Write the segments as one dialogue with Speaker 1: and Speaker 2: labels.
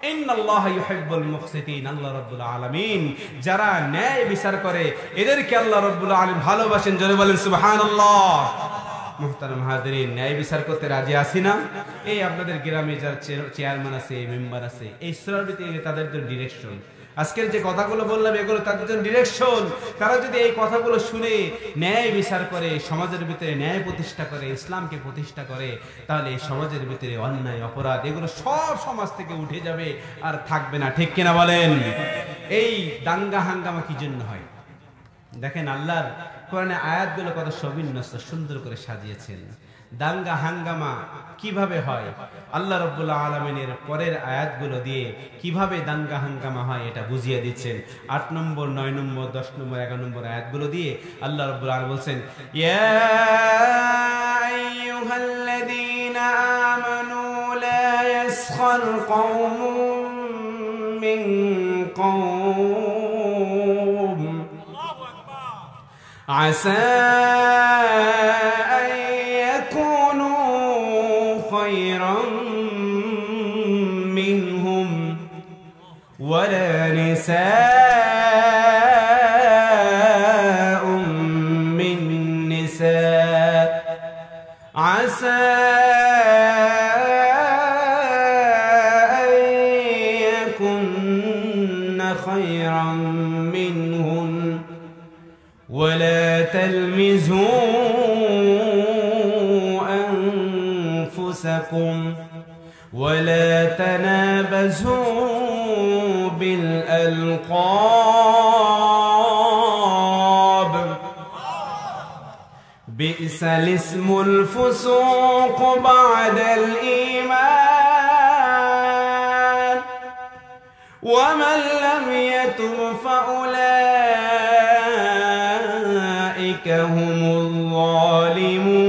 Speaker 1: ইন্নাল্লাহা ইউহিব্বুল মুকসিতিন। আল্লাহ রাব্বুল আলামিন যারা ন্যায় বিচার করে এদেরকে আল্লাহ রাব্বুল আলামিন ভালোবাসেন। জোরে বলেন সুবহানাল্লাহ। মুহতারাম হাজিরিন, ন্যায় বিচার করতে রাজি আছি না? এই আপনাদের গ্রামে যারা চেয়ারম্যান আছে, মেম্বার আছে, এই সূরার ভিতরে তাদের জন্য ডিরেকশন। আজকের যে কথাগুলো বললাম এগুলো তাদের জন্য ডিরেকশন। তারা যদি এই কথাগুলো শুনে ন্যায় বিচার করে, সমাজের ভিতরে ন্যায় প্রতিষ্ঠা করে, ইসলামকে প্রতিষ্ঠা করে, তাহলে এই সমাজের ভিতরে অন্যায় অপরাধ এগুলো সব সমাজ থেকে উঠে যাবে, আর থাকবে না। ঠিক কিনা বলেন? এই দাঙ্গা হাঙ্গামা কি জন্য হয়? দেখেন আল্লাহর কোরআনে আয়াতগুলো কত সবিন্যস্ত সুন্দর করে সাজিয়েছেন। দাঙ্গা হাঙ্গামা কিভাবে হয় আল্লাহ রাব্বুল আলামিনের পরের আয়াতগুলো দিয়ে কিভাবে দাঙ্গা হাঙ্গামা হয় এটা বুঝিয়ে দিচ্ছেন। 8 নম্বর, 9 নম্বর, 10 নম্বর, 11 নম্বর আয়াতগুলো দিয়ে আল্লাহ রাব্বুল আলামিন বলছেন, ইয়া আইয়ুহাল্লাযীনা আমানু লা ইয়াসখার কওমুম মিন কওম আসা ولا نساء من نساء عسى أن يكن خيرا منهن ولا تلمزوا أنفسكم ولا تنابزوا بالألقاب بئس الاسم الفسوق بعد الإيمان ومن لم يتب فأولئك هم الظالمون।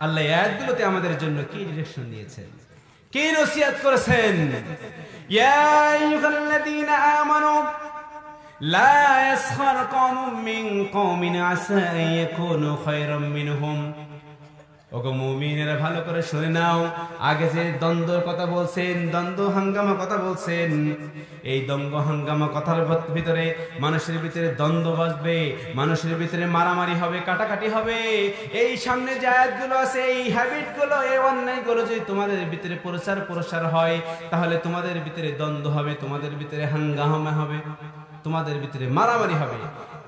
Speaker 1: আল্লাহ আয়াতগুলোতে আমাদের জন্য কি ডিরেকশন দিয়েছেন, কি নসিহত করেছেন? ইয়া আইয়ুহাল্লাযীনা আমানু লা ইয়াসখার কওমুম মিন কওমিন আসা আন ইয়াকুনু খায়রাম মিনহুম। ওগো মুমিনেরা ভালো করে শুনে নাও, আগে যে দ্বন্দ্বের কথা বলছেন, দ্বন্দ্ব হাঙ্গামা কথা বলছেন, এই দ্বন্দ্ব হাঙ্গামা কথার ভিতরে মানুষের ভিতরে দ্বন্দ্ব বাজবে, মানুষের ভিতরে মারামারি হবে, কাটাকাটি হবে। এই সামনে যে আয়াতগুলো আছে, এই হ্যাবিটগুলো, এই অন্যায়গুলো যদি তোমাদের ভিতরে প্রসার হয়, তাহলে তোমাদের ভিতরে দ্বন্দ্ব হবে, তোমাদের ভিতরে হাঙ্গামা হবে, তোমাদের ভিতরে মারামারি হবে।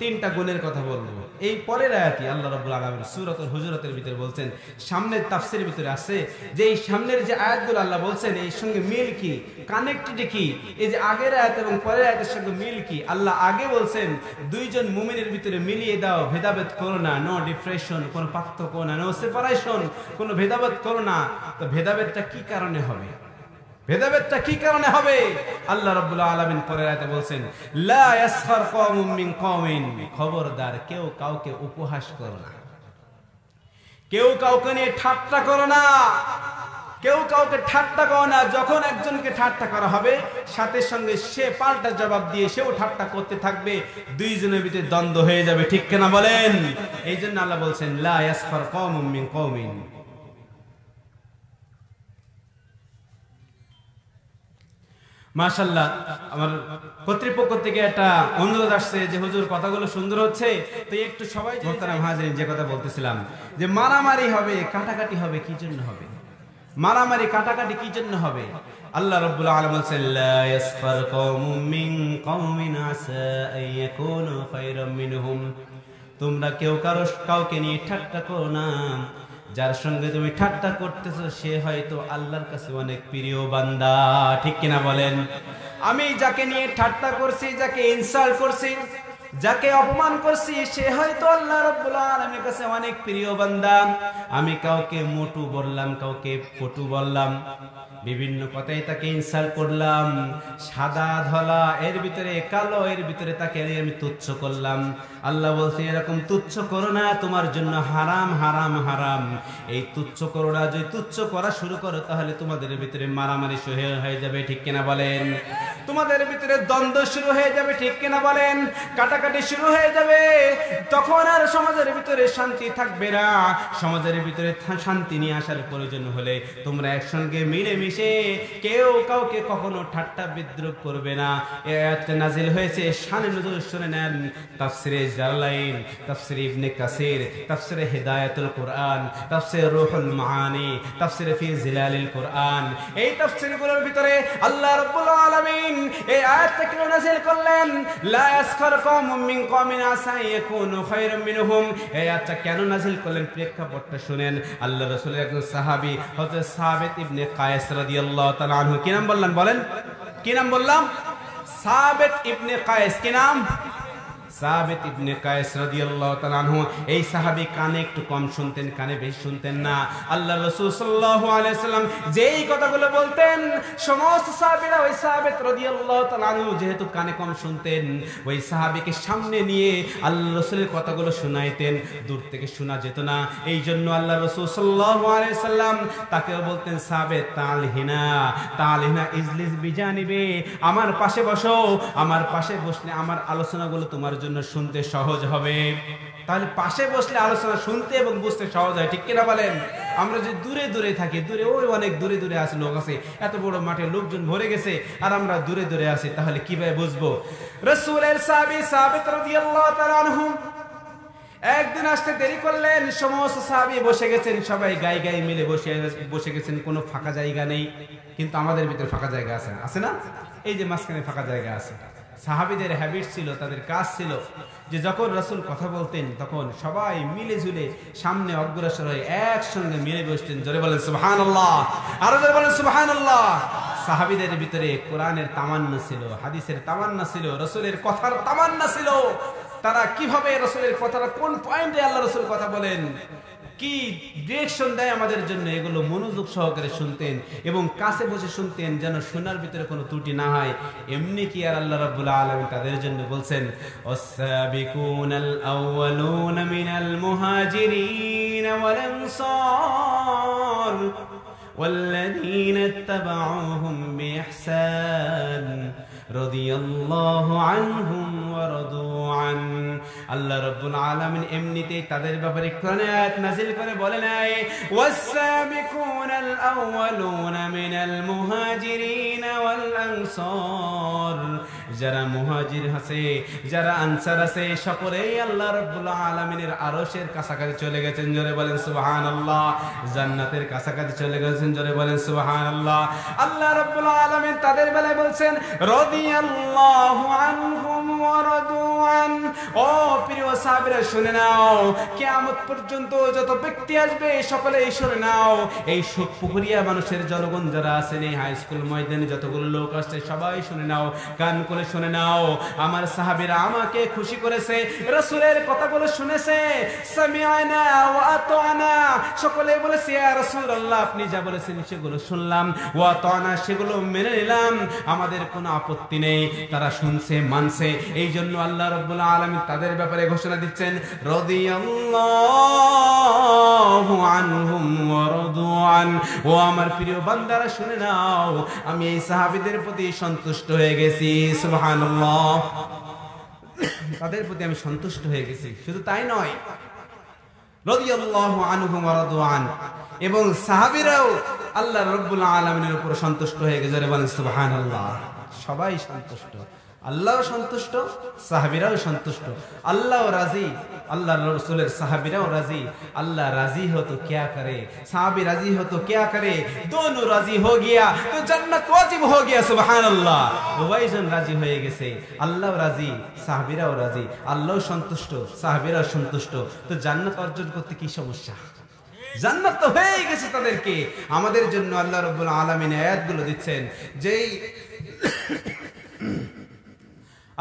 Speaker 1: 3টা গুণের কথা বলবো। এই পরের আয়াতই আল্লাহ রাব্বুল আলামিন সূরাতুল হুজুরাতের ভিতরে বলছেন, সামনের তাফসীরের ভিতরে আছে যে এই সামনের যে আয়াতগুলো আল্লাহ বলছেন এর সঙ্গে মিল কি, কানেক্টেড কি, এই যে আগের আয়াত এবং পরের আয়াতের সঙ্গে মিল কি। আল্লাহ আগে বলছেন দুইজন মুমিনের ভিতরে মিলিয়ে দাও, ভেদাভেদ করো না, নো ডিফারেন্সিয়েশন, কোনো পার্থক্য না, নো সেপারেশন, কোনো ভেদাভেদ করো না। তো ভেদাভেদটা কি কারণে হবে? ভেদাভেদটা কি কারণে হবে? আল্লাহ রাব্বুল আলামিন পরের আয়াতে বলছেন, লা ইয়াসখার কওমুম মিন কওমিন, খবরদার কেউ কাউকে উপহাস করো না, কেউ কাউকে নিয়ে ঠাট্টা করো না, কেউ কাউকে ঠাট্টা করো না। যখন একজনকে ঠাট্টা করা হবে সাথে সঙ্গে সে পাল্টা জবাব দিয়ে সেও ঠাট্টা করতে থাকবে, দুইজনের ভিতরে দ্বন্দ্ব হয়ে যাবে। ঠিক কিনা বলেন? এই জন্য আল্লাহ বলছেন লা ইয়াসখার কওমুম মিন কওমিন। মাশাআল্লাহ, আমার কর্তৃপক্ষ থেকে একটা অনুরোধ আসছে যে হুজুর কথাগুলো সুন্দর হচ্ছে, তো একটু সবাই মোহতারাম হাজিরিন যে কথা বলতেছিলাম যে মারামারি হবে, কাটাকাটি হবে, কি জন্য হবে? মারামারি কাটাকাটি কি জন্য হবে? আল্লাহ রাব্বুল আলামিন বলেন লা ইয়াসখার কওমুম মিন কওমিন আসা আন ইয়াকুনু খায়রাম মিনহুম। তোমরা কেউ কাউকে নিয়ে ঠাট্টা করো না, যার সঙ্গে তুমি ঠাট্টা করতেছো সে হয়তো আল্লাহর কাছে অনেক প্রিয় বান্দা। ঠিক কিনা বলেন? আমি যাকে নিয়ে ঠাট্টা করছি, যাকে ইনসাল্ট করছি, যাকে অপমান করছি, সে হয়তো আল্লাহ রাব্বুল আলামিনের কাছে অনেক প্রিয় বান্দা। আমি কাউকে মোটু বললাম, কাউকে পটু বললাম, বিভিন্ন কথায় তাকে ইনসাল্ট করলাম, সাদা ধলা এর ভিতরে কালো এর ভিতরে তাকে আমি তুচ্ছ করলাম। আল্লাহ বলছে এরকম তুচ্ছ করো না, তোমার জন্য হারাম হারাম হারাম। এই তুচ্ছ করো না, যদি তুচ্ছ করা শুরু করো তাহলে তোমাদের ভিতরে মারামারি শুরু হয়ে যাবে, ঠিক কিনা বলেন? তোমাদের ভিতরে দ্বন্দ্ব শুরু হয়ে যাবে, ঠিক কিনা বলেন? কাটাকাটি শুরু হয়ে যাবে, তখন আর সমাজের ভিতরে শান্তি থাকবে না। সমাজের ভিতরে শান্তি নিয়ে আসার প্রয়োজন হলে তোমরা একসঙ্গে মিলেমিশে কেউ কাউকে কখনো ঠাট্টা বিদ্রুপ করবে না। এই আয়াতটা নাজিল হয়েছে শানে নুজুল শুনে নেন। তাফসিরে জালালাইন, তাফসিরে ইবনে কাসির, তাফসিরে হিদায়াতুল কুরআন, তাফসিরে রূহুল মাআনি, তাফসিরে ফি জিলালিল কুরআন, এই তাফসিরগুলোর ভিতরে আল্লাহ রাব্বুল আলামিন এই আয়াতটাকে নাজিল করলেন। লা ইয়াসখার কওমুম মিন কওমিন আসা ইয়াকুনু খায়রাম মিনহুম। এই আয়াতটা কেন নাজিল করলেন প্রেক্ষাপটটা শুনেন। আল্লাহ রাসূলের একজন সাহাবী হযরত সাবিত ইবনে কায়েস রাদিয়াল্লাহু তাআলা আনহু, কি নাম বললেন? বলেন কি নাম বললাম? সাবিত ইবনে কায়েস। কি নাম? সাবিত ইবনে কায়েস রাদিয়াল্লাহু তাআলা আনহু। এই সাহাবী কানে একটু কম শুনতেন, কানে বেশি শুনতেন না। আল্লাহ রাসূল সাল্লাল্লাহু আলাইহি সাল্লাম যেই কথাগুলো বলতেন সমস্ত সাহাবীরা ওই সাবিত রাদিয়াল্লাহু তাআলা আনহু যেহেতু কানে কম শুনতেন, ওই সাহাবীকে সামনে নিয়ে আল্লাহ রাসূলের কথাগুলো শোনাইতেন, দূর থেকে শোনা যেত না। এই জন্য আল্লাহ রাসূল সাল্লাল্লাহু আলাইহি সাল্লাম তাকেও বলতেন সাবিত তালহিনা তালহিনা ইজলিস বিজানিবে, আমার পাশে বসো, আমার পাশে বসলে আমার আলোচনাগুলো তোমার জন্য শুনতে সহজ হবে। তাহলে পাশে বসলে আলোচনা শুনতে এবং বুঝতে সহজ হয়, ঠিক কিনা বলেন? আমরা যে দূরে দূরে থাকি, দূরে ওই অনেক দূরে দূরে আছে লোক আছে, এত বড় মাঠে লোকজন ভরে গেছে আর আমরা দূরে দূরে আছি, তাহলে কিভাবে বুঝবো? রাসূলের সাহাবী সাবিত রাদিয়াল্লাহু তাআলা আনহু একদিন আসতে দেরি করলেন, সমস্ত সাহাবী বসে গেছেন, সবাই গায়ে গায়ে মিলে বসে গেছেন, কোনো ফাঁকা জায়গা নেই। কিন্তু আমাদের ভিতরে ফাঁকা জায়গা আছে, আছে না? এই যে মাঝখানে ফাঁকা জায়গা আছে। সাহাবীদের হ্যাবিট ছিল, তাদের কাজ ছিল যে যখন রাসূল কথা বলতেন তখন সবাই মিলে ঝুলে সামনে অগ্রসর হয়ে একসঙ্গে মিলে বসতেন। জোরে বলেন সুবহানাল্লাহ, আরো জোরে বলেন সুবহানাল্লাহ। সাহাবীদের ভিতরে কোরআনের তামান্না ছিল, হাদিসের তামান্না ছিল, রাসূলের কথার তামান্না ছিল। তারা কিভাবে রাসূলের কথাটা কোন পয়েন্টে আল্লাহ রাসূল কথা বলেন, কি ডিরেকশন দেয় আমাদের জন্য, এগুলো মনোযোগ সহকারে শুনতেন এবং কাছে বসে শুনতেন, যেন শোনার ভিতরে কোনো ত্রুটি না হয়। এমনি কি আর আল্লাহ রাব্বুল আলামিন তাদের জন্য বলছেন ওয়াস-সাবিকুনাল আউয়ালুনা মিনাল মুহাজিরিন ওয়াল আনসার والذين اتبعوهم بإحسان رضي الله عنهم ورضوا عنه। আল্লাহ রাব্বুল আলামিন এমনিতে তাদের ব্যাপারে কোরআনে আয়াত নাযিল করে বলেন ওয়াস-সাবিকুনাল আউয়ালুনা মিনাল মুহাজিরিন ওয়াল আনসার। যারা মুহাজির আছে, যারা আনসার আছে, সকলেই আল্লাহ রাব্বুল আলামিনের আরশের কাছাকাছি চলে গেছেন। জোরে বলেন সুবহানাল্লাহ। জান্নাতের কাছাকাছি চলে গেছেন। জোরে বলেন সুবহানাল্লাহ। আল্লাহ রাব্বুল আলামিন তাদের বেলায় বলছেন রাদিয়াল্লাহু আনহুম ওয়া রাদু আন। ও প্রিয় সাহাবীরা শুনে নাও, কিয়ামত পর্যন্ত যত ব্যক্তি আসবে সকলেই শুনে নাও। এই সুখপুকুরিয়া মানুষের জনগণ যারা আছেন, এই হাই স্কুল ময়দানে যতগুলো লোক আসছে সবাই শুনে নাও, কান করে শুনে নাও। আমার সাহাবীরা আমাকে খুশি করেছে, রাসূলের কথাগুলো শুনেছে। সামিআনা ওয়া আতানা, সকলে বলেছে ইয়া রাসূলুল্লাহ আপনি যা বলেছেন সেগুলো শুনলাম, ওয়া আতানা সেগুলো মেনে নিলাম, আমাদের কোনো আপত্তি নেই। তারা শুনছে, মানছে। এই জন্য আল্লাহ রাব্বুল আলামিন তাদের ব্যাপারে ঘোষণা দিচ্ছেন রাদিয়াল্লাহু আনহুম ওয়া রাদু আন। ও আমার প্রিয় বান্দারা শুনে নাও, আমি এই সাহাবীদের প্রতি সন্তুষ্ট হয়ে গেছি। সুবহানাল্লাহ। তাদের প্রতি আমি সন্তুষ্ট হয়ে গেছি। শুধু তাই নয়, রাদিয়াল্লাহু আনহুম ওয়া রাদু আন, এবং সাহাবীরাও আল্লাহ রাব্বুল আলামিনের উপর সন্তুষ্ট হয়ে গেছে। বলেন সুবহানাল্লাহ। সবাই সন্তুষ্ট, আল্লাহও সন্তুষ্ট, সাহাবীরাও সন্তুষ্ট। আল্লাহও রাজি, আল্লাহর রাসূলের সাহাবীরাও রাজি। আল্লাহ রাজি हो तो क्या करे, साहबी राजी हो तो क्या करे, दोनों राजी हो गया तो जन्नत वाजिब हो गया। सुबहानाल्लाह। উভয়জন রাজি হয়ে গেছে, আল্লাহও রাজি, সাহাবীরাও রাজি। আল্লাহও সন্তুষ্ট, সাহাবীরাও সন্তুষ্ট, তো জান্নাত অর্জন করতে কি সমস্যা? জান্নাত তো হয়ে গেছে তাদেরকে। আমাদের জন্য আল্লাহ রাব্বুল আলামিন আয়াতগুলো দিচ্ছেন, যেই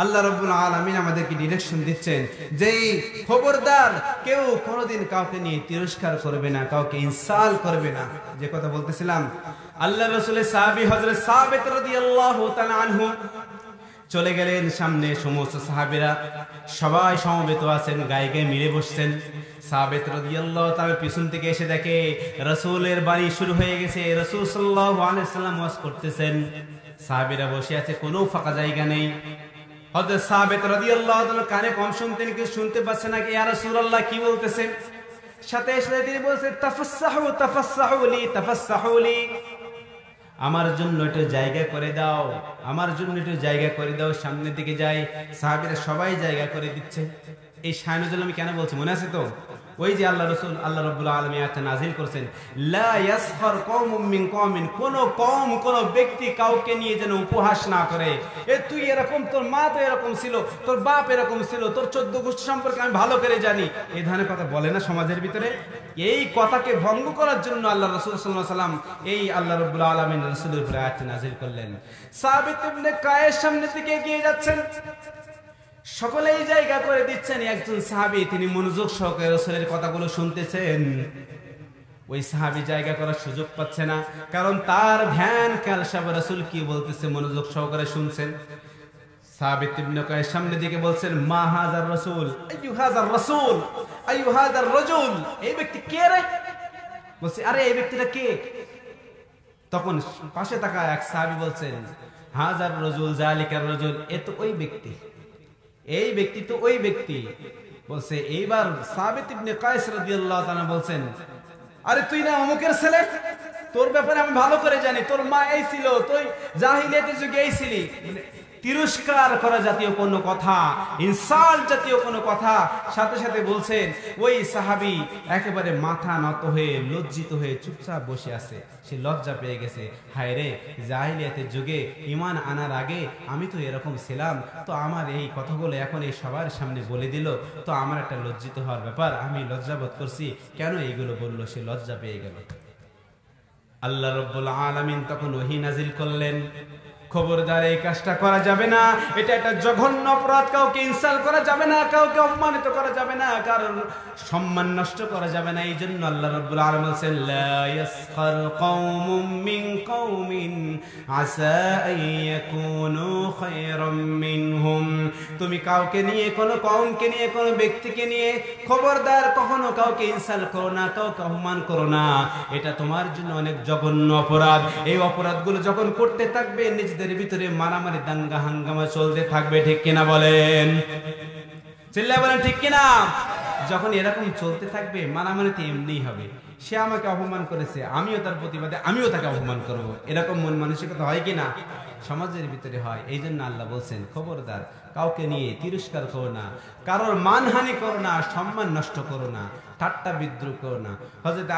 Speaker 1: আল্লাহ রাব্বুল আলামিন আমাদেরকে ডিরেকশন দিচ্ছেন যে খবরদার কেউ কোনোদিন কাউকে নিয়ে তিরস্কার করবে না, কাউকে ইনসাল করবে না। যে কথা বলতেছিলাম, আল্লাহ রাসূলের সাহাবী হযরত সাবিত রাদিয়াল্লাহু তাআলা আনহু চলে গেলেন। সামনে সমস্ত সাহাবীরা সবাই সমবেত আছেন, গায়ে গায়ে মিলে বসছেন। সাবিত রাদিয়াল্লাহু তাআলা পিছন থেকে এসে দেখে রাসূলের বাণী শুরু হয়ে গেছে। রাসূল সাল্লাল্লাহু আলাইহি ওয়াসাল্লাম ওয়াজ করতেছেন, সাহাবীরা বসে আছে, কোনো ফাঁকা জায়গা নেই। হযরত সাবিত রাদিয়াল্লাহু তাআলা কানে কম শুনতেন, কি শুনতে পাচ্ছেন না, ইয়া রাসূলুল্লাহ কি বলতেছেন। সাথে সাথে তিনি বলছেন, তাফাসসাহু তাফাসসাহু লি তাফাসসাহু লি, আমার জন্য একটু জায়গা করে দাও, আমার জন্য একটু জায়গা করে দাও, সামনের দিকে যাই। সাহাবীরা সবাই জায়গা করে দিচ্ছে। এই শায়নুজুল আমি কেন বলছি মনে আছে তো? ওই যে আল্লাহ রাসূল আল্লাহ রাব্বুল আলামিন আয়াত নাযিল করেছেন, লা ইয়াসখার কওমুম মিন কওমিন, কোন কওম কোন ব্যক্তি কাউকে নিয়ে যেন উপহাস না করে। এ তুই এরকম, তোর মা তো এরকম ছিল, তোর বাপ এরকম ছিল, তোর 14 গোষ্ঠী সম্পর্কে আমি ভালো করে জানি, এই ধরনের কথা বলে না সমাজের ভিতরে। এই কথাকে ভঙ্গ করার জন্য আল্লাহ রাসূল সাল্লাল্লাহু আলাইহি ওয়াসাল্লাম এই আল্লাহ রাব্বুল আলামিন রাসূলের উপর আয়াত নাযিল করলেন। সাবিত ইবনে কায়েস সামনের দিকে এগিয়ে যাচ্ছেন, সকলেই জায়গা করে দিচ্ছেন। একজন সাহাবী তিনি মনোযোগ সহকারে রাসূলের কথাগুলো শুনতেছেন। ওই সাহাবী জায়গা করার সুযোগ পাচ্ছে না, কারণ তার ধ্যান খেয়াল সব রাসূল কি বলতেছে মনোযোগ সহকারে শুনছেন। সাবিত ইবনে কায়েস সামনে দিকে বলছেন, মা হাযার রাসূল, আইয়ু হাযার রাসূল, আইয়ু হাযার রাজুল, এই ব্যক্তি কে রে? বলছে, আরে এই ব্যক্তিটা কে? তখন পাশে থাকা এক সাহাবী বলছেন, হাযার রাজুল যালিকার রাজুল, এ তো ওই ব্যক্তি, এই ব্যক্তি তো ওই ব্যক্তি। বলছে, এইবার সাবিত ইবনে কায়েস রাদিয়াল্লাহু তাআলা বলছেন, আরে তুই না অমুকের ছেলে, তোর ব্যাপারে আমি ভালো করে জানি, তোর মা এই ছিল, তুই জাহিলিয়াতের যুগে এই ছিলি। তিরস্কার করা জাতীয় কোনো কথা, ইনসাল্ট জাতীয় কোনো কথা সাথে সাথে বলছেন। ওই সাহাবী একেবারে মাথা নত হয়ে লজ্জিত হয়ে চুপচাপ বসে আছে। সে লজ্জা পেয়ে গেছে, হায় রে, জাহিলিয়াতের যুগে ঈমান আনার আগে আমি তো এরকম ছিলাম, তো আমার এই কথাগুলো এখন এই সবার সামনে বলে দিল, তো আমার একটা লজ্জিত হওয়ার ব্যাপার, আমি লজ্জাবোধ করছি, কেন এইগুলো বললো? সে লজ্জা পেয়ে গেল। আল্লাহ রাব্বুল আলামিন তখন ওহী নাজিল করলেন, খবরদার এই কাজটা করা যাবে না, এটা একটা জঘন্য অপরাধ, কাউকে ইনসাল করা যাবে না, কাউকে অপমানিত করা যাবে না, কারণ সম্মান নষ্ট করা যাবে না। এই জন্য আল্লাহ রাব্বুল আলামিন বলেন, লা ইয়াসখার কওমুম মিন কওমিন আসা আইয়াকুনু খায়রাম মিনহুম, তুমি কাউকে নিয়ে, কোনো কওমকে নিয়ে, কোনো ব্যক্তিকে নিয়ে খবরদার কখনো কাউকে ইনসাল করো না, কাউকে অপমান করো না, এটা তোমার জন্য অনেক জঘন্য অপরাধ। এই অপরাধগুলো যখন করতে থাকবে নিজেদের ভিতরে মারামারি দাঙ্গা হাঙ্গামা চলতে থাকবে, ঠিক কিনা বলেন? চিল্লায় বলেন ঠিক কিনা? যখন এরকম চলতে থাকবে মারামারি তো এমনিই হবে। সে আমাকে অপমান করেছে, আমিও তার প্রতিবাদে আমিও তাকে অপমান করব, এরকম মন মানসিকতা হয় কিনা? সমাজের ভিতরে হয়। এই জন্য আল্লাহ বলছেন, খবরদার কাউকে নিয়ে তিরস্কার করো না, কারোর মানহানি করো না, সম্মান নষ্ট করো না, ঠাট্টা বিদ্রুপ করো না। হযরত